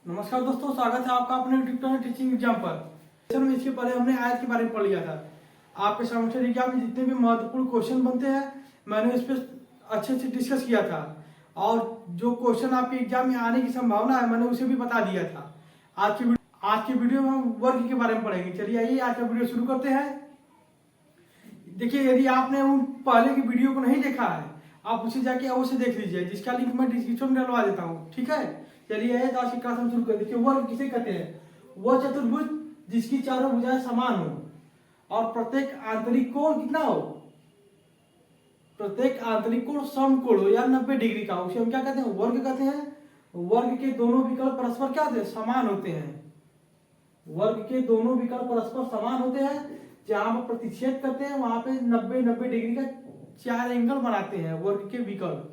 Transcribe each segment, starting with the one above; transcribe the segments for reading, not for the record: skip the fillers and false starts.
नमस्कार दोस्तों, स्वागत है आपका अपने यूट्यूब चैनल टीचिंग एग्जाम पर। सर में इसके पहले हमने आयत के बारे में पढ़ लिया था। आपके सेमेस्टर एग्जाम में जितने भी महत्वपूर्ण क्वेश्चन बनते हैं मैंने इस पर अच्छे से डिस्कस किया था, और जो क्वेश्चन आपके एग्जाम में आने की संभावना है मैंने उसे भी बता दिया था। आज की वीडियो में हम वर्ग के बारे में पढ़ेंगे। चलिए आइए आज का वीडियो शुरू करते हैं। देखिए, यदि आपने उन पहले की वीडियो को नहीं देखा है आप उसे जाके अवश्य देख लीजिए, जिसका लिंक मैं डिस्क्रिप्शन में डलवा देता हूँ। ठीक है, चलिए आज की क्लास हम शुरू कर। देखिए, वर्ग किसे कहते हैं? वह चतुर्भुज जिसकी चारों भुजाएं समान हो और प्रत्येक आंतरिक कोण कितना हो, प्रत्येक आंतरिक कोण समकोण हो या 90 डिग्री का, उसे हम क्या कहते हैं? वर्ग कहते हैं। वर्ग के दोनों विकल्प परस्पर क्या होते हैं? समान होते हैं। वर्ग के दोनों विकल्प परस्पर समान होते हैं। जहां पर प्रतिच्छेद करते हैं वहां पे 90 डिग्री का चार एंगल बनाते हैं वर्ग के विकल्प।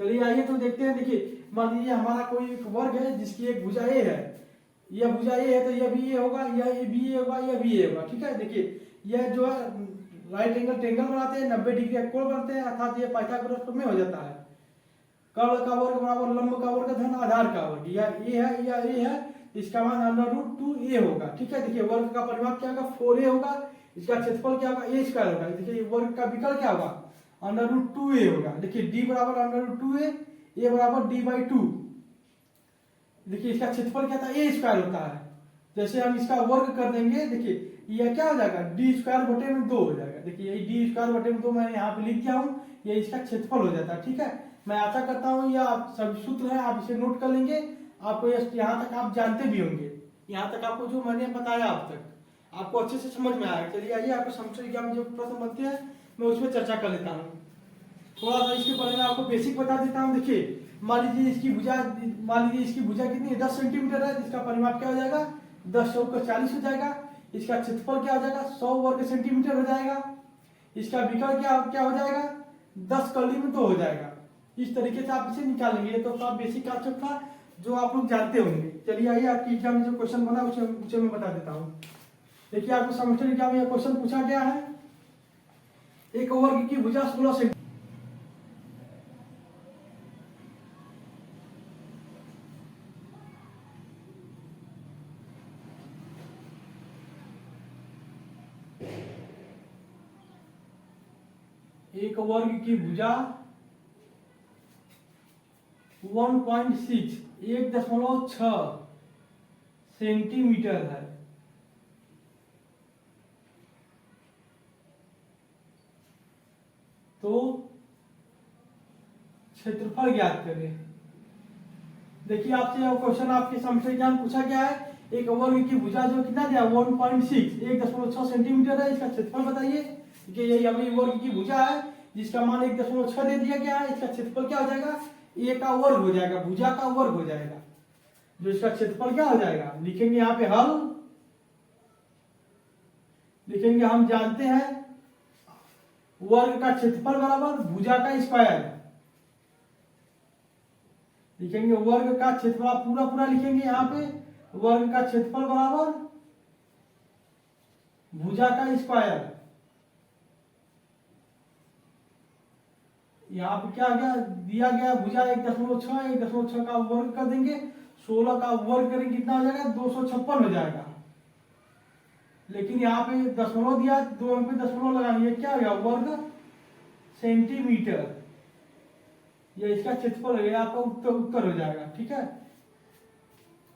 चलिए आइए तो देखते हैं। देखिए, मान लीजिए हमारा कोई एक वर्ग है जिसकी एक भुजा ए है, यह भुजा ए है तो यह भी ए होगा, यह बी ए होगा, यह भी ए होगा। ठीक है, देखिए यह जो है राइट एंगल ट्रायंगल बनाते हैं, 90 डिग्री का कोण बनाते हैं, अर्थात यह पाइथागोरस प्रमेय हो जाता है। कर्ण का वर्ग बराबर लंब का वर्ग धन आधार का वर्ग। यह ए है, यह ए है, इसका मान √2a होगा। ठीक है, देखिए वर्ग का परिमाप क्या होगा? 4a होगा। इसका क्षेत्रफल क्या होगा? a² होगा। देखिए वर्ग का विकल्प क्या होगा? √2a होगा। देखिए d बराबर √2a, a बराबर d/2। देखिए इसका क्षेत्रफल क्या था? a² होता है। जैसे हम इसका वर्ग कर देंगे, देखिए यह क्या हो जाएगा? d²/2 हो जाएगा। देखिए यही d²/2 मैं यहाँ पे लिख दिया हूँ, ये इसका क्षेत्रफल हो जाता है। ठीक है, मैं आशा करता हूँ यह आप सभी सूत्र है आप इसे नोट कर लेंगे। आपको यहाँ तक आप जानते भी होंगे, यहाँ तक आपको जो मैंने बताया अब तक आपको अच्छे से समझ में आएगा। चलिए आइए आपको सेमेस्टर एग्जाम में जो प्रश्न बनते हैं मैं उसमें चर्चा कर लेता हूँ। थोड़ा सा इसके पहले मैं आपको बेसिक बता देता हूँ। देखिए मान लीजिए इसकी भुजा कितनी है? 10 सेंटीमीटर है, जिसका परिमाप क्या हो जाएगा? 10 × 40 हो जाएगा। इसका क्षेत्रफल क्या हो जाएगा? 100 वर्ग सेंटीमीटर हो जाएगा। इसका विकल्प क्या हो जाएगा? 10 कली में 2 हो जाएगा। इस तरीके से आप इसे निकालेंगे। तो आप बेसिक कॉन्सेप्ट था जो आप लोग जानते होंगे। चलिए आइए आपकी एग्जाम में जो क्वेश्चन बना उसे मैं बता देता हूँ। देखिए आपको सेमेस्टर एग्जाम में क्वेश्चन पूछा गया है, एक वर्ग की भुजा 16 सेंटीमीटर। एक वर्ग की भुजा 1.6 सेंटीमीटर है। तो क्षेत्रफल ज्ञात करें। देखिए आपसे यह क्वेश्चन आपके सेमेस्टर एग्जाम पूछा गया है, एक वर्ग की भुजा जो कितना दिया? 1.6 सेंटीमीटर है, इसका क्षेत्रफल बताइए। देखिए यही अभी वर्ग की भुजा है जिसका मान 1.6 दे दिया गया है। इसका क्षेत्रफल क्या हो जाएगा? ए का वर्ग हो जाएगा, भुजा का वर्ग हो जाएगा। जो इसका क्षेत्रफल क्या हो जाएगा? लिखेंगे यहाँ पे हल, लिखेंगे हम जानते हैं वर्ग का क्षेत्रफल बराबर भुजा का स्क्वायर। लिखेंगे वर्ग का क्षेत्रफल, पूरा लिखेंगे यहाँ पे, वर्ग का क्षेत्रफल बराबर भुजा का स्क्वायर। यहाँ पे क्या गया दिया गया? भुजा 1.6 का वर्ग कर देंगे, 16 का वर्ग करेंगे कितना हो जाएगा? 256 हो जाएगा। लेकिन यहाँ पे दशमलव दिया, 2 अंक पे दशमलव लगाएंगे, क्या हो गया? वर्ग सेंटीमीटर। ये इसका क्षेत्रफल हो गया, आपका उत्तर हो जाएगा। ठीक है,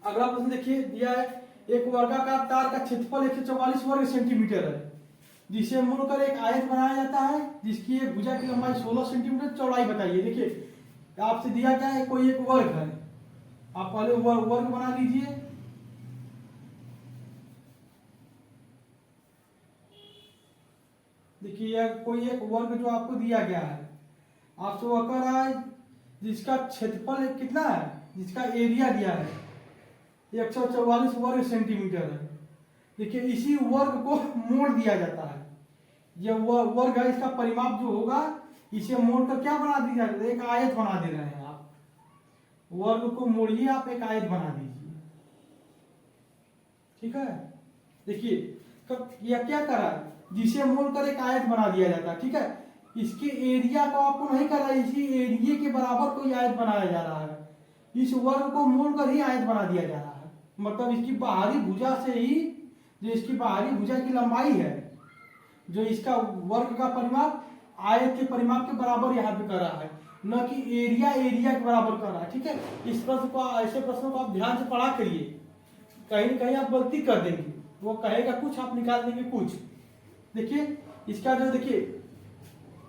अगला प्रश्न देखिए दिया है, एक वर्गाकार तार का क्षेत्रफल 144 वर्ग सेंटीमीटर है, जिसे मोड़कर एक आयत बनाया जाता है जिसकी एक भुजा की लंबाई 16 सेंटीमीटर, चौड़ाई बताइए। देखिए आपसे दिया क्या है? कोई एक वर्ग है, आप पहले वर्ग बना लीजिए। देखिए कोई एक वर्ग जो आपको दिया गया है, आपसे वह कह रहा है जिसका क्षेत्रफल कितना है, जिसका एरिया दिया है 144 वर्ग सेंटीमीटर है। देखिए इसी वर्ग को मोड़ दिया जाता है। यह वर्ग है, इसका परिमाप जो होगा इसे मोड़कर क्या बना दिया जाता है? एक आयत बना दे रहे हैं आप। वर्ग को मोड़िए, आप एक आयत बना दीजिए। ठीक है, देखिए यह क्या कर रहा है? जिसे मोड़कर एक आयत बना दिया जाता है। ठीक है, इसके एरिया को आपको नहीं कर रहा है, इसी एरिया के बराबर कोई आयत बनाया जा रहा है। इस वर्ग को मोड़कर ही आयत बना दिया जा रहा है। मतलब इसकी बाहरी भुजा से ही, जो इसकी बाहरी भुजा की लंबाई है, जो इसका वर्ग का परिमाप आयत के परिमाप के बराबर यहाँ पे कर रहा है, न कि एरिया के बराबर कर रहा है। ठीक है, इस प्रश्न को, ऐसे प्रश्नों को आप ध्यान से पढ़ा करिए, कहीं कहीं आप गलती कर देंगे, वो कहेगा कुछ आप निकाल देंगे कुछ। देखिए इसका जो, देखिए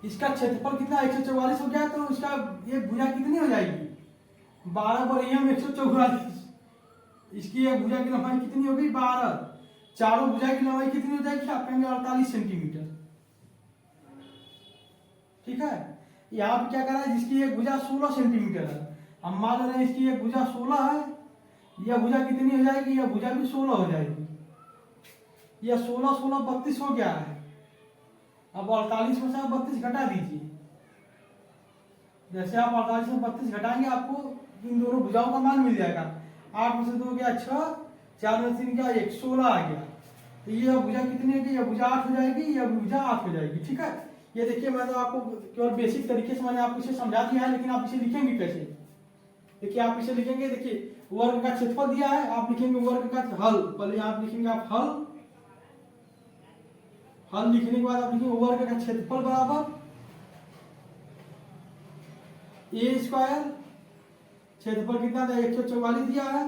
इसका क्षेत्रफल कितना 144 हो गया, तो इसका ये भुजा कितनी हो जाएगी 12 पर एम 144। इसकी ये भुजा की लंबाई कितनी होगी 12, चारों भुजा की लंबाई कितनी हो जाएगी आप कहेंगे 48 सेंटीमीटर। ठीक है, यहाँ पे क्या करा है, जिसकी एक भुजा 16 सेंटीमीटर है, हम मान रहे हैं इसकी एक भुजा 16 है, यह भुजा कितनी हो जाएगी, यह भुजा भी 16 हो जाएगी। यह 16 16 32 हो गया है। अब 48 में से आप 32 घटा दीजिए। जैसे आप 48 में 32 घटाएंगे आपको इन दोनों भुजाओं का मान मिल जाएगा। 8 में से 2 गया 6, 4 में से 3 गया 1, 16 आ गया। तो ये भुजा कितनी होगी, यह भुजा 8 हो जाएगी, यह भुजा 8 हो जाएगी। ठीक है, ये देखिए मैं तो आपको केवल बेसिक तरीके से मैंने आपको इसे समझा दिया है, लेकिन आप इसे लिखेंगे कैसे। देखिए आप इसे लिखेंगे, देखिए वर्ग का क्षेत्रफल दिया है, आप लिखेंगे वर्ग का हल। पहले यहाँ पे लिखेंगे आप हल लिखने के बाद आप लिखेंगे वर्ग का क्षेत्रफल बराबर ए स्क्वायर, क्षेत्रफल कितना था 144 दिया है,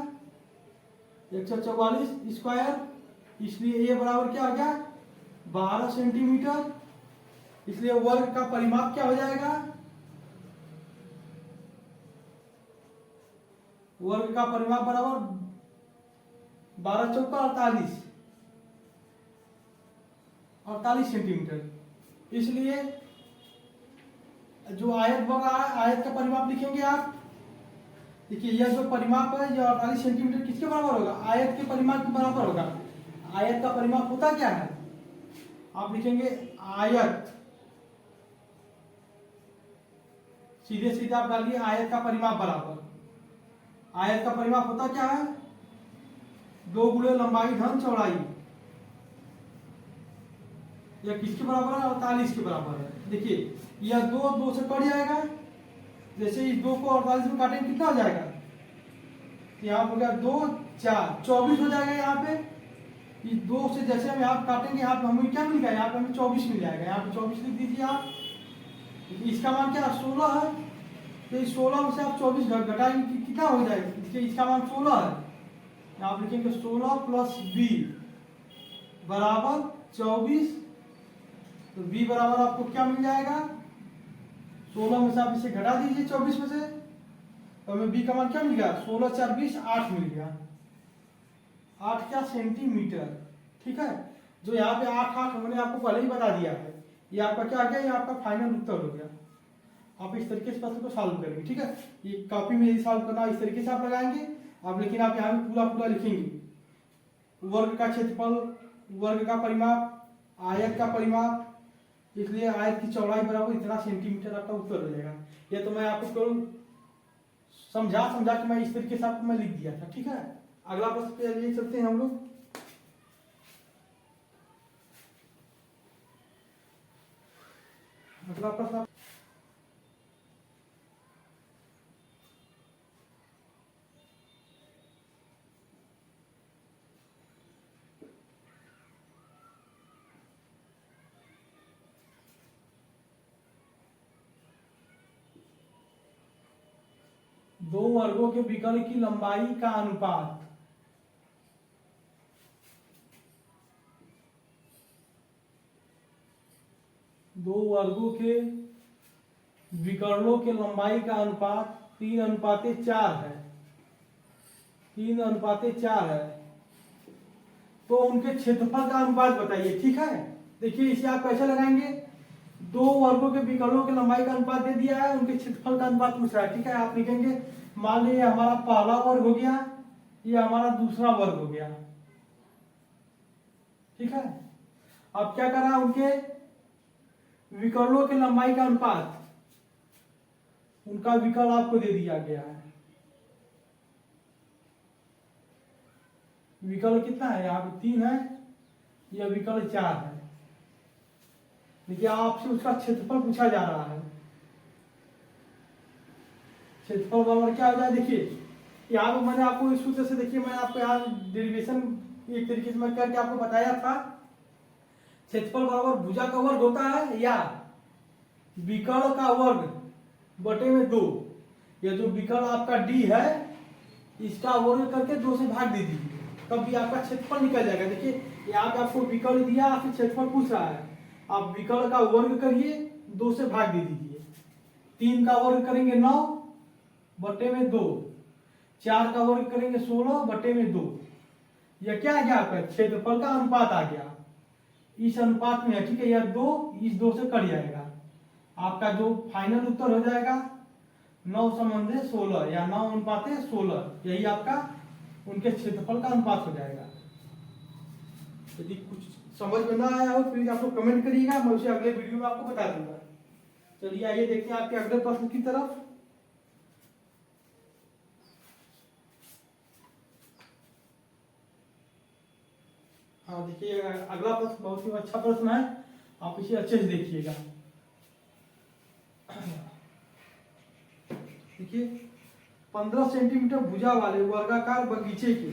144 स्क्वायर, इसलिए ए बराबर क्या हो गया 12 सेंटीमीटर। इसलिए वर्ग का परिमाप क्या हो जाएगा, वर्ग का परिमाप बराबर 12 चौका 48 सेंटीमीटर। इसलिए जो आयत बन रहा है, आयत का परिमाप लिखेंगे आप। देखिए यह जो परिमाप है, यह 48 सेंटीमीटर किसके बराबर होगा, आयत के परिमाप के बराबर होगा। आयत का परिमाप होता क्या है, आप लिखेंगे आयत, सीधे सीधे आप डालिए आयत का परिमाप बराबर, आयत का परिमाप होता क्या है 2 गुणे लंबाई धन चौड़ाई। यह किसके बराबर है 48 के बराबर है। देखिए यह 2 से कट जाएगा, जैसे इस 2 को 48 में काटेंगे कितना हो जाएगा, यहाँ हो गया 2 4 24 हो जाएगा। यहाँ पे इस 2 से जैसे हम यहाँ काटेंगे, यहाँ पे हमें क्या मिल गया, यहाँ पे हमें 24 मिल जाएगा। यहाँ पे 24 लिख दीजिए आप। इसका मान क्या 16 है, तो इस 16 में से आप 24 घटाएंगे कितना हो जाएगा, देखिए इसका मान 16 है। यहाँ लिखेंगे 16 प्लस बी बराबर 24। तो b बराबर आपको क्या मिल जाएगा 16 में से आप इसे घटा दीजिए 24 में से, तो हमें b का मान क्या मिल गया 16 4 20 8 मिल गया। 8 क्या सेंटीमीटर। ठीक है, जो यहाँ पे 8 मैंने आपको पहले ही बता दिया है, ये आपका क्या आ गया, ये आपका फाइनल उत्तर हो गया। आप इस तरीके से प्रश्न को सॉल्व करेंगे। ठीक है, ये कॉपी में यदि सॉल्व करना इस तरीके से आप लगाएंगे आप, लेकिन आप यहाँ पे पूरा पूरा लिखेंगे वर्ग का क्षेत्रफल, वर्ग का परिमाप, आयत का परिमाप, इसलिए आयत की चौड़ाई बराबर इतना सेंटीमीटर, आपका उत्तर हो जाएगा। ये तो मैं आपको केवल समझा के मैं इस तरीके से आपको मैं लिख दिया था। ठीक है, अगला प्रश्न पे लिए चलते हैं हम लोग। अगला प्रश्न, दो वर्गों के विकर्ण की लंबाई का अनुपात। दो वर्गों के विकर्णों के लंबाई का अनुपात 3:4 है, 3:4 है। तो उनके क्षेत्रफल का अनुपात बताइए। ठीक है, देखिए इसे आप कैसे लगाएंगे, दो वर्गों के विकर्णों के लंबाई का अनुपात दे दिया है, उनके क्षेत्रफल का अनुपात पूछ रहा है। ठीक है, आप लिखेंगे मान लीजिए हमारा पहला वर्ग हो गया, ये हमारा दूसरा वर्ग हो गया। ठीक है, अब क्या करा, उनके विकर्णों के लंबाई का अनुपात, उनका विकर्ण आपको दे दिया गया है। विकर्ण कितना है, यहाँ पे 3 है, यह विकर्ण 4 है। देखिए आपसे उसका क्षेत्रफल पूछा जा रहा है। क्षेत्रफल बराबर क्या हो जाए, देखिए यहाँ पे मैंने आपको इस सूत्र से, देखिए मैंने आपको यहाँ डेरिवेशन एक तरीके से मैं करके आपको बताया था। क्षेत्रफल बराबर भुजा का वर्ग होता है या विकर्ण का वर्ग बटे में 2। ये जो विकर्ण आपका डी है इसका वर्ग करके 2 से भाग दे दीजिए, तब भी आपका क्षेत्रफल निकल जाएगा। देखिए यहाँ पे आपको विकर्ण दिया, फिर क्षेत्रफल पूछ रहा है, आप विकर्ण का वर्ग करिए, 2 से भाग दे दीजिए। 3 का वर्ग करेंगे 9 बटे में 2, 4 का वर्ग करेंगे 16 बटे में 2। यह क्या आ गया आपका क्षेत्रफल का अनुपात आ गया, इस अनुपात में है, ठीक है। यह 2 इस 2 से कट जाएगा, आपका जो फाइनल उत्तर हो जाएगा 9 संबंधे 16 या 9 अनुपाते 16, यही आपका उनके क्षेत्रफल का अनुपात हो जाएगा। यदि कुछ समझ में ना आया हो प्लीज आप लोग कमेंट करिएगा, मैं उसे अगले वीडियो में आपको बता दूंगा। चलिए आइए देखते हैं आपके अगले प्रश्न की तरफ। हाँ देखिए अगला प्रश्न बहुत ही अच्छा प्रश्न है, आप इसे अच्छे से देखिएगा। देखिए 15 सेंटीमीटर भुजा वाले वर्गाकार बगीचे के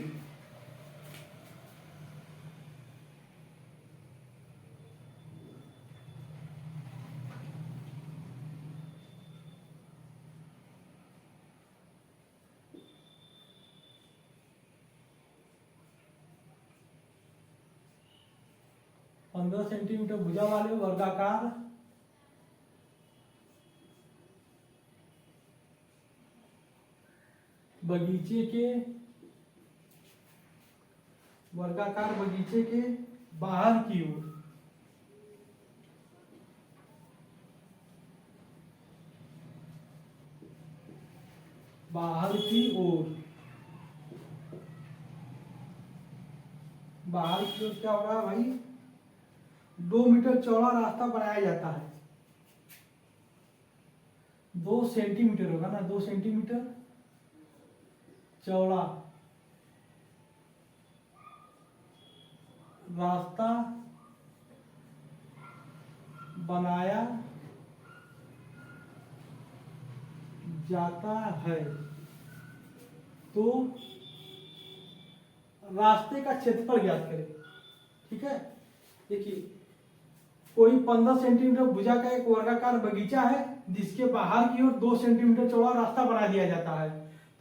सेंटीमीटर भुजा वाले वर्गाकार बगीचे के बाहर की ओर बाहर की ओर क्या होगा भाई, 2 मीटर चौड़ा रास्ता बनाया जाता है। 2 सेंटीमीटर होगा ना, 2 सेंटीमीटर चौड़ा रास्ता बनाया जाता है, तो रास्ते का क्षेत्रफल ज्ञात करें। ठीक है, देखिए कोई 15 सेंटीमीटर भुजा का एक वर्गाकार बगीचा है जिसके बाहर की ओर 2 सेंटीमीटर चौड़ा रास्ता बना दिया जाता है,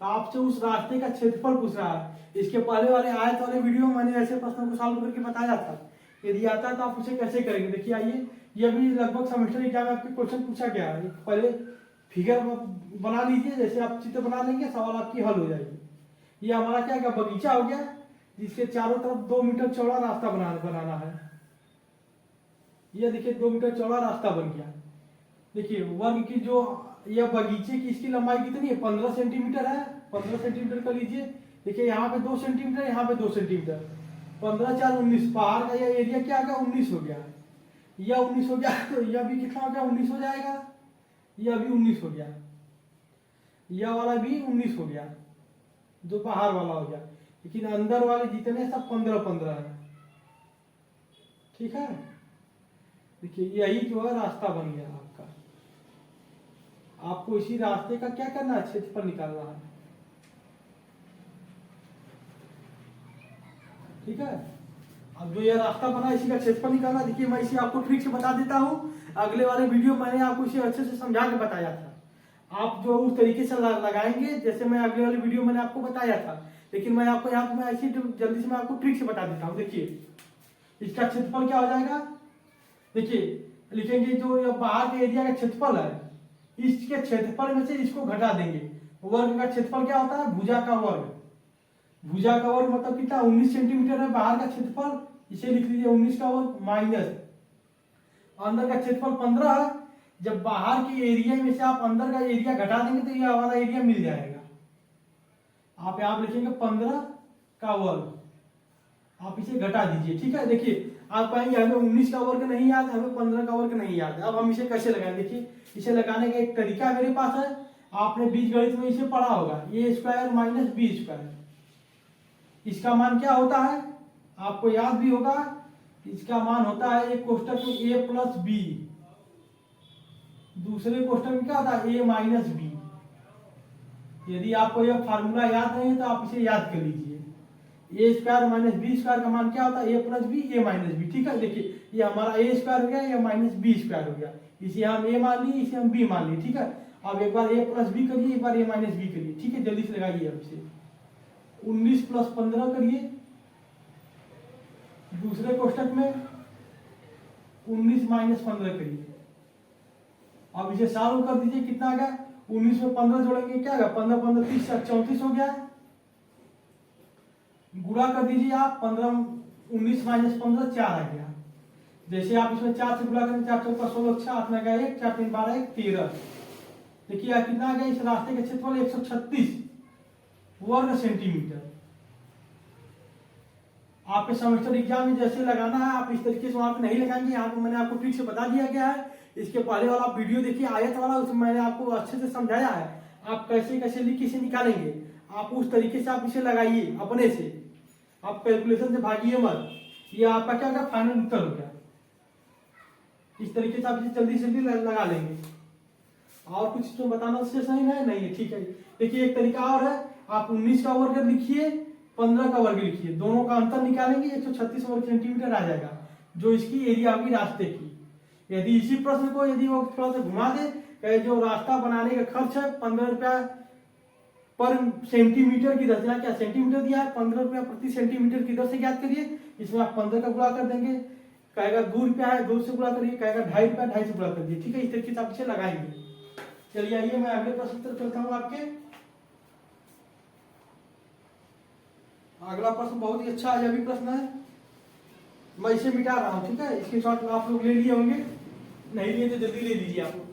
तो आपसे उस रास्ते का क्षेत्रफल पूछ रहा है। इसके पहले वाले आयत वाले वीडियो में मैंने ऐसे प्रश्नों को सॉल्व करके बताया था, यदि आता है तो आप उसे कैसे करेंगे। देखिए आइए, यह भी लगभग सेमेस्टर एग्जाम में आपके क्वेश्चन पूछा गया है। पहले फिगर बना लीजिए, जैसे आप चित्र बना लेंगे सवाल आपकी हल हो जाएगी। ये हमारा क्या बगीचा हो गया जिसके चारों तरफ 2 मीटर चौड़ा रास्ता बनाना है। यह देखिए 2 मीटर चौड़ा रास्ता बन गया। देखिए वर्ग की जो यह बगीचे की इसकी लंबाई कितनी है, 15 सेंटीमीटर है। 15 सेंटीमीटर कर लीजिए। देखिए यहाँ पे 2 सेंटीमीटर, यहाँ पे 2 सेंटीमीटर, 15 4 19, बाहर का यह एरिया क्या आ गया 19 हो गया। यह 19 हो गया तो यह भी कितना हो गया 19 हो जाएगा, यह भी 19 हो गया, यह वाला भी 19 हो गया, जो बाहर वाला हो गया। लेकिन अंदर वाले जितने सब 15-15 है। ठीक है, देखिए यही जो है रास्ता बन गया आपका। आपको इसी रास्ते का क्या करना है, क्षेत्रफल निकालना है। ठीक है, अब जो यह रास्ता बना इसी का क्षेत्रफल निकालना। देखिए मैं इसे आपको ट्रिक से बता देता हूँ, अगले वाले वीडियो मैंने आपको इसे अच्छे से समझा के बताया था। आप जो उस तरीके से लगाएंगे जैसे मैं अगले वाले वीडियो मैंने आपको बताया था, लेकिन मैं आपको यहाँ मैं ऐसी जल्दी से मैं आपको ट्रिक से बता देता हूँ। देखिए इसका क्षेत्रफल क्या हो जाएगा, देखिए लिखेंगे जो यह बाहर के एरिया का क्षेत्रफल है, इसके क्षेत्रफल में से इसको घटा देंगे। वर्ग का क्षेत्रफल क्या होता है, भुजा का वर्ग। भुजा का वर्ग मतलब कितना 19 सेंटीमीटर है बाहर का क्षेत्रफल, इसे लिख लीजिए 19 का वर्ग माइनस अंदर का क्षेत्रफल 15 है। जब बाहर के एरिया में से आप अंदर का एरिया घटा देंगे तो यह हमारा एरिया मिल जाएगा। आप यहाँ लिखेंगे 15 का वर्ग, आप इसे घटा दीजिए। ठीक है, देखिए आप कहेंगे हमें 19 का वर्ग नहीं याद, हमें 15 का वर्ग नहीं याद है। अब हम इसे कैसे लगाएं, देखिए इसे लगाने का एक तरीका मेरे पास है, आपने बीजगणित में इसे पढ़ा होगा, a square minus b square. इसका मान क्या होता है आपको याद भी होगा, इसका मान होता है एक कोष्टक में a प्लस बी, दूसरे कोष्टक में क्या होता है a माइनस बी। यदि आपको यह फार्मूला याद नहीं है तो आप इसे याद कर लीजिए। ए स्क्वायर माइनस बी स्क्वायर का मान क्या होता है? ए प्लस बी, ए माइनस बी। ठीक है, देखिए ये हमारा ए स्क्वायर हो गया, ये माइनस बी स्क्वायर हो गया। इसे हम ए मान लिए, इसे हम बी मान लिए। ठीक है, अब एक बार ए प्लस बी करिए, एक बार ए माइनस बी करिए। ठीक है, जल्दी से लगाइए। अब इसे 19 प्लस 15 करिए, दूसरे कोष्टक में 19 माइनस 15 करिए। अब इसे सॉल्व कर दीजिए, कितना आ गया? 19 में 15 जोड़ेंगे, क्या आएगा? 15 15 30 34 हो गया। गुणा कर दीजिए आप, 15 19 माइनस 15 4 आ गया। जैसे आप इसमें 4 से गुणा करें, 4 चौका 16, 6 हाथ में गया 1, 4 3 12 1 13। देखिए कितना आ गया? इस रास्ते का क्षेत्रफल 136 वर्ग सेंटीमीटर। आपके सेमेस्टर एग्जाम में जैसे लगाना है आप इस तरीके से वहां पे नहीं लगाएंगे। यहाँ पे मैंने आपको ठीक से बता दिया गया है। इसके पहले वाला वीडियो देखिए आयत वाला, उसमें मैंने आपको अच्छे से समझाया है आप कैसे कैसे लिख इसे निकालेंगे। आप उस तरीके से आप इसे लगाइए अपने से, आप कैलकुलेशन से भागिए मत। ये आपका क्या होगा? फाइनल उत्तर हो गया। इस तरीके से आप इसे जल्दी से जल्दी लगा लेंगे। और कुछ तो बताना उससे सही नहीं है? ठीक है, देखिए एक तरीका और है। आप 19 का वर्ग लिखिए, 15 का वर्ग लिखिए, दोनों का अंतर निकालेंगे, 136 वर्ग सेंटीमीटर आ जाएगा, जो इसकी एरिया होगी रास्ते की। यदि इसी प्रश्न को यदि वो थोड़ा सा घुमा दे, जो रास्ता बनाने का खर्च है 15 रुपया पर सेंटीमीटर की दर से, क्या सेंटीमीटर दिया है, 15 रुपया प्रति सेंटीमीटर की दर से ज्ञात करिए। इसमें आप 15 का गुणा कर देंगे, कहेगा 2 रुपया है, 2 से गुणा करिए, कहेगा 2.5 रुपया, 2.5 से गुणा कर दिए। ठीक है, इस तरीके से आप इसे लगाएंगे। चलिए आइए मैं अगले प्रश्न पर चलता हूँ आपके। अगला प्रश्न बहुत ही अच्छा है, भी प्रश्न है, मैं इसे मिटा रहा हूँ। ठीक है, इसके शॉट आप लोग ले लिए होंगे, नहीं लिए तो जल्दी ले लीजिए आप लोग।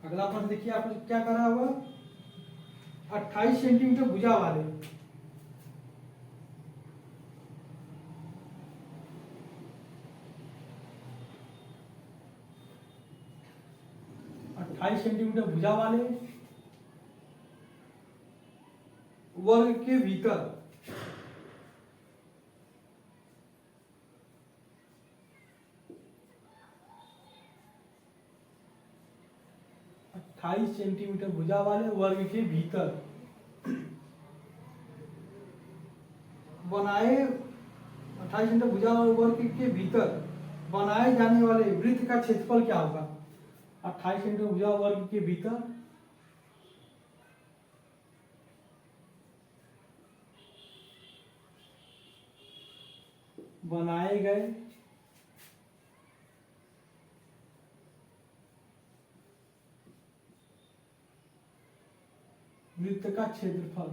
अगला प्रश्न देखिए, आपने क्या करा हुआ? 28 सेंटीमीटर भुजा वाले 28 सेंटीमीटर भुजा वाले वर्ग के भीतर सेंटीमीटर भुजा वाले वर्ग के भीतर बनाए 28 सेंटीमीटर भुजा वाले वर्ग के भीतर बनाए जाने वाले वृत्त का क्षेत्रफल क्या होगा? 28 सेंटीमीटर भुजा वर्ग के भीतर बनाए गए वृत्त का क्षेत्रफल।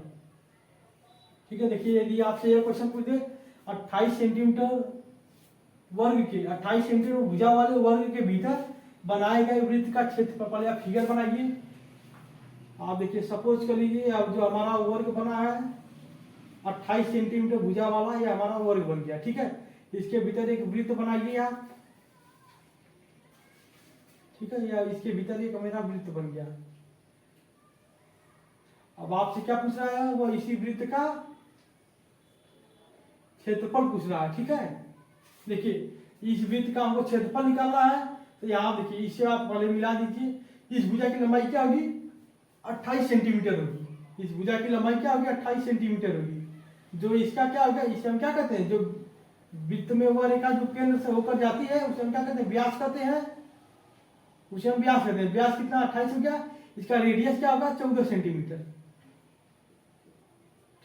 ठीक है, देखिए यदि आपसे यह क्वेश्चन पूछ दे 28 सेंटीमीटर वर्ग के 28 सेंटीमीटर भुजा वाले वर्ग के भीतर बनाए गए वृत्त का क्षेत्रफल, पहले आप फिगर बनाइए। आप देखिए सपोज कर लीजिए, अब जो हमारा वर्ग बना है 28 सेंटीमीटर भुजा वाला, ये हमारा वर्ग बन गया। ठीक है, इसके भीतर एक वृत्त बनाइए आप। ठीक है, या इसके भीतर एक मेरा वृत्त बन गया। अब आपसे क्या पूछ रहा है? वो इसी वृत्त का क्षेत्रफल पूछ रहा है। ठीक है, देखिए इस वृत्त का हमको क्षेत्रफल निकालना है, तो यहाँ देखिए इसे आप पहले मिला दीजिए। इस भुजा की लंबाई क्या होगी? 28 सेंटीमीटर होगी। इस भुजा की लंबाई क्या होगी? 28 सेंटीमीटर होगी। जो इसका क्या होगा? इसे हम क्या कहते हैं? जो वृत्त में वह रेखा जो केंद्र से होकर जाती है उसे हम क्या कहते हैं? व्यास कहते हैं। उसे हम व्यास कहते हैं। व्यास कितना? 28 हो गया। इसका रेडियस क्या होगा? 14 सेंटीमीटर।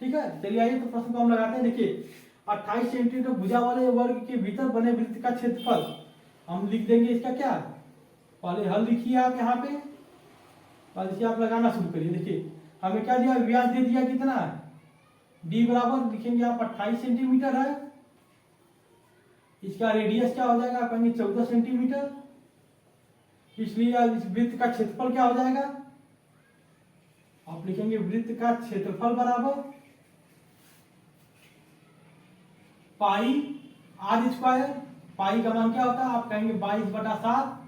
ठीक है, चलिए आइए तो प्रश्न को हम लगाते हैं। देखिए 28 सेंटीमीटर भुजा वाले वर्ग के भीतर बने वृत्त का क्षेत्रफल हम लिख देंगे। इसका क्या? पहले हल लिखिए आप यहाँ पे, और इसे आप लगाना शुरू करिए। देखिए हमें क्या दिया? व्यास दे दिया कितना? डी बराबर लिखेंगे आप 28 सेंटीमीटर है। इसका रेडियस क्या हो जाएगा? आप कहेंगे 14 सेंटीमीटर। इसलिए इस वृत्त का क्षेत्रफल क्या हो जाएगा? आप लिखेंगे वृत्त का क्षेत्रफल बराबर पाई आर स्क्वायर। पाई का मान क्या होता है? आप कहेंगे 22/7।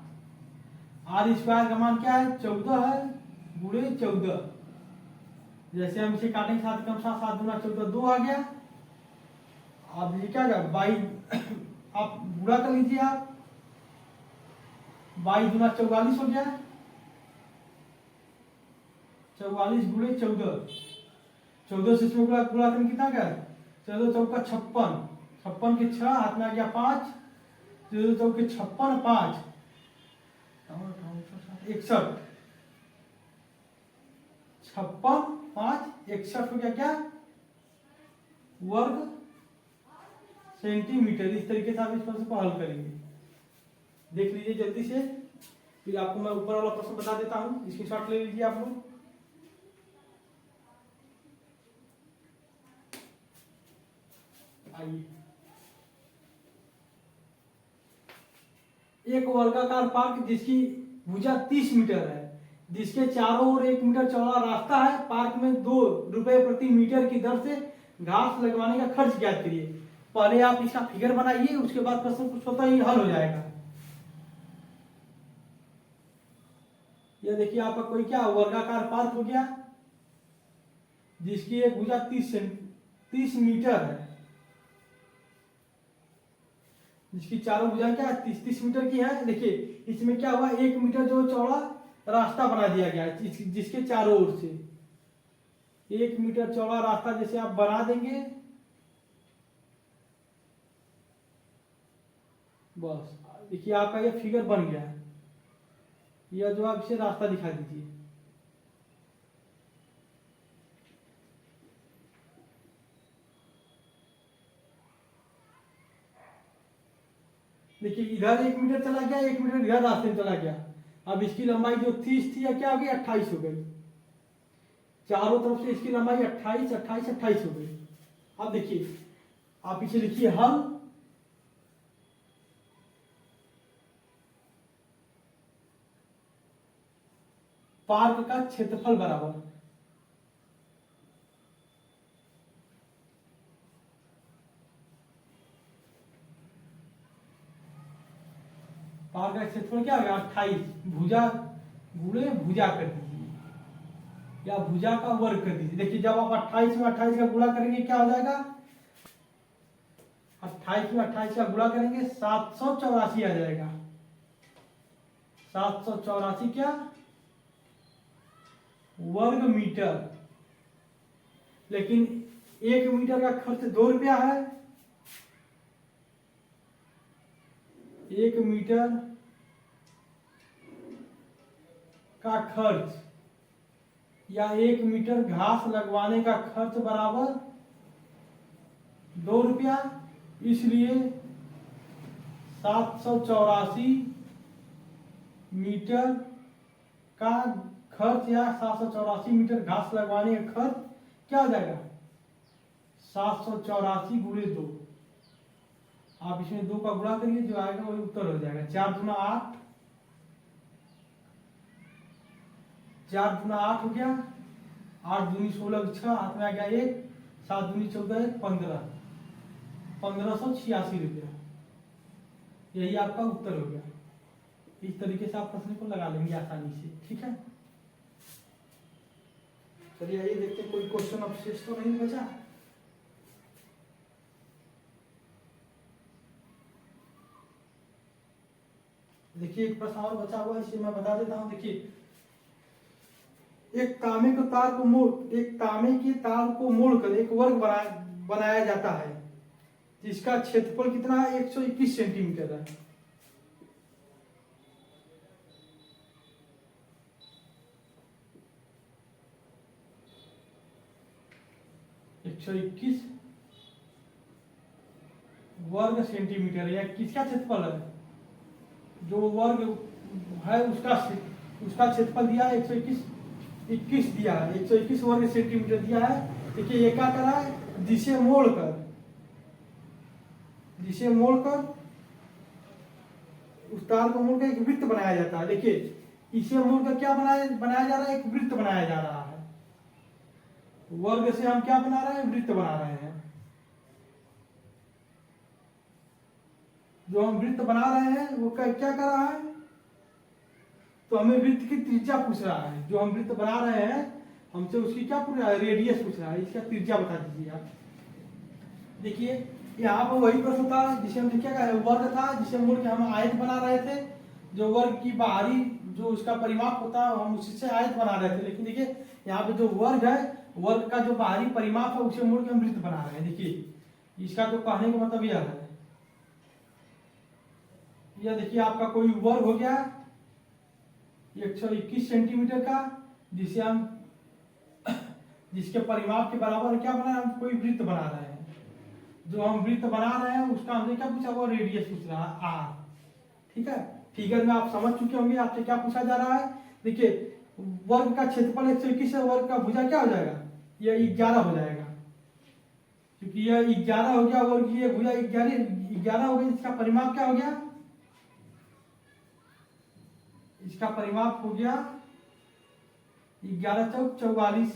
आर स्क्वायर का मान क्या है? 14 है, गुणे 14। जैसे हम इसे काटेंगे 7 कम 7 7 दूना 14 2 आ गया। आप ये क्या कर बाई आप बुरा कर लीजिए आप, 22×44 हो गया, 44 गुणे 14, 14 से इसमें गुणा करें कितना गया, 14 चौका 56, 56 के 6 हाथ में आ गया 5, 14 चौके 56, 5 61, 56 5 61 हो गया क्या वर्ग सेंटीमीटर। इस तरीके से आप इस प्रश्न को हल करेंगे, देख लीजिए जल्दी से, फिर आपको मैं ऊपर वाला प्रश्न बता देता हूं, इसकी शॉर्ट ले लीजिए आप लोग। आइए, एक वर्गाकार पार्क जिसकी भुजा 30 मीटर है, जिसके चारों ओर 1 मीटर चौड़ा रास्ता है, पार्क में 2 रुपए प्रति मीटर की दर से घास लगवाने का खर्च ज्ञात करिए। पहले आप इसका फिगर बनाइए, उसके बाद प्रश्न कुछ होता ही हल हो जाएगा। यह देखिए आपका कोई क्या वर्गाकार पार्क हो गया, जिसकी एक भुजा 30 मीटर है, जिसकी चारों भुजाएं क्या 30 मीटर की है। देखिए इसमें क्या हुआ, 1 मीटर जो चौड़ा रास्ता बना दिया गया है, जिसके चारों ओर से 1 मीटर चौड़ा रास्ता जैसे आप बना देंगे, बस देखिए आपका ये फिगर बन गया है। यह जो आप इसे रास्ता दिखा दीजिए, देखिए इधर 1 मीटर चला गया, 1 मीटर इधर रास्ते में चला गया। अब इसकी लंबाई जो 30 थी क्या हो गई 28 हो गई, चारों तरफ से इसकी लंबाई 28 28 28 हो गई। अब देखिए आप इसे लिखिए हल, पार्क का क्षेत्रफल बराबर पार्क का क्षेत्रफल क्या हो गया 28, भुजा गुणे भुजा कर दीजिए या भुजा का वर्ग कर दीजिए। देखिए जब आप 28 में 28 का गुणा करेंगे क्या हो जाएगा, 28 में 28 का गुणा करेंगे 784 आ जाएगा, 784 क्या वर्ग मीटर। लेकिन 1 मीटर का खर्च 2 रुपया है, 1 मीटर का खर्च या 1 मीटर घास लगवाने का खर्च बराबर 2 रुपया, इसलिए 784 मीटर का खर्च या 784 मीटर घास लगवाने का खर्च क्या हो जाएगा 784 गुणे 2। आप इसमें 2 का गुणा करिए, जो आएगा वही उत्तर हो जाएगा। 4 दूना 8, 4 दूना 8 हो गया, 8 दूनी 16 6 हाथ में आ गया 1, 7 दूनी 14 15, 1586 रुपया, यही आपका उत्तर हो गया। इस तरीके से आप प्रश्न को लगा लेंगे आसानी से, ठीक है। चलिए आइए देखते हैं कोई क्वेश्चन अवशेष तो नहीं बचा। देखिए एक प्रश्न और बचा हुआ है, इसे मैं बता देता हूं। देखिए एक तांबे की तार को मोड़कर एक वर्ग बनाया जाता है, जिसका क्षेत्रफल कितना है 121 सेंटीमीटर है। (121 वर्ग सेंटीमीटर या किसका क्षेत्रफल है, जो वर्ग है उसका क्षेत्रफल दिया है 121 दिया है, 121 वर्ग सेंटीमीटर दिया है। देखिए ये क्या करा है, जिसे मोड़कर उस तार को मोड़कर एक वृत्त बनाया जाता है। देखिए इसे मोड़कर क्या बनाया जा रहा है, एक वृत्त बनाया जा रहा है। वर्ग से हम क्या बना रहे हैं, वृत्त बना रहे हैं। जो हम वृत्त बना रहे हैं वो क्या कर रहा है, तो हमें वृत्त की त्रिज्या पूछ रहा है। जो हम वृत्त बना रहे हैं हमसे उसकी क्या पूछ रहा है, रेडियस पूछ रहा है। इसका त्रिज्या बता दीजिए आप। देखिए यहाँ पर वही प्रश्न था जिसे हम क्या कह रहे हैं, वर्ग था जिसे मोड़ के हम आयत बना रहे थे। जो वर्ग की बाहरी जो उसका परिमाप होता है हम उससे आयत बना रहे थे, लेकिन देखिए यहाँ पे जो वर्ग है, वर्ग का जो बाहरी परिमाप है उसे मोड़ के हम वृत्त बना रहे हैं। देखिए इसका तो कहने का मतलब यह है, यह देखिए आपका कोई वर्ग हो गया 121 सेंटीमीटर का, जिसे हम जिसके परिमाप के बराबर क्या बना रहे हैं, हम कोई वृत्त बना रहे हैं। जो हम वृत्त बना रहे हैं उसका हमसे क्या पूछा, वो रेडियस पूछ रहा है आर। ठीक है, फिगर में आप समझ चुके होंगे आपसे क्या पूछा जा रहा है। देखिए वर्ग का क्षेत्रफल 121 है, वर्ग का भुजा क्या हो जाएगा, यह 11 हो जाएगा, क्योंकि यह 11 हो गया वर्ग, ये भुजा 11 हो गया। इसका परिमाप क्या हो गया, इसका परिमाप हो गया 11 चौक 44,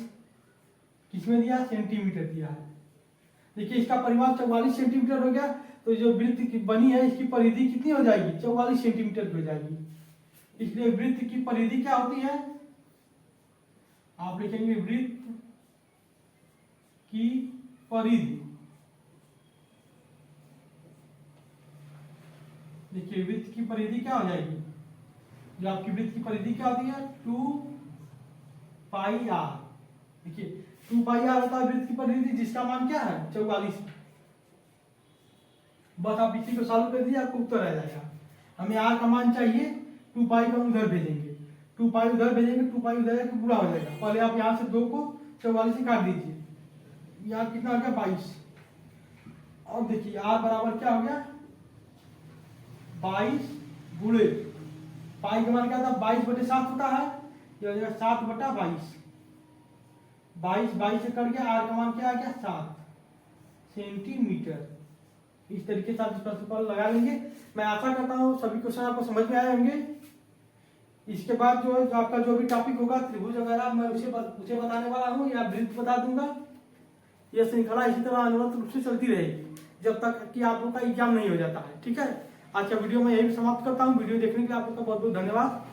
किसमें दिया, सेंटीमीटर दिया है। देखिए इसका परिमाप 44 सेंटीमीटर हो गया, तो जो वृत्त की बनी है इसकी परिधि कितनी हो जाएगी, 44 सेंटीमीटर की हो जाएगी। इसलिए वृत्त की परिधि क्या होती है, आप लिखेंगे वृत्त की परिधि। देखिए वृत्त की परिधि क्या हो जाएगी, जो आपकी वृत्त की परिधि क्या होती है, 2 पाई आर। देखिए 2 पाई आर होता है वृत्त की परिधि, जिसका मान क्या है, 44। बस आप इसी को सॉल्व कर दीजिए, आपको उत्तर आ जाएगा। हमें आर का मान चाहिए, 2 पाई का उधर भेजेंगे, 2 पाई उधर भेजेंगे, 2 पाई उधर जाकर पूरा हो जाएगा। पहले आप यहाँ से 2 को 44 से काट दीजिए, यहाँ कितना हो गया 22। और देखिए आर बराबर क्या हो गया, 22 गुणे पाई का मान क्या था, 22/7 होता है, यह हो जाएगा 7/22। 22 से कट गया, आर का मान क्या आ गया, 7 सेंटीमीटर। इस तरीके से आप इस प्रश्न पर लगा लेंगे। मैं आशा करता हूँ सभी क्वेश्चन आपको समझ में आए होंगे। इसके बाद जो आपका जो भी टॉपिक होगा त्रिभुज वगैरह मैं उसे बताने वाला हूँ, या वृत्त बता दूंगा। यह श्रृंखला इसी तरह अनिरंतर रूप से चलती रहेगी जब तक कि आप लोग का एग्जाम नहीं हो जाता है। ठीक है, आज का वीडियो मैं यही समाप्त करता हूँ। वीडियो देखने के लिए आप लोग का बहुत बहुत धन्यवाद।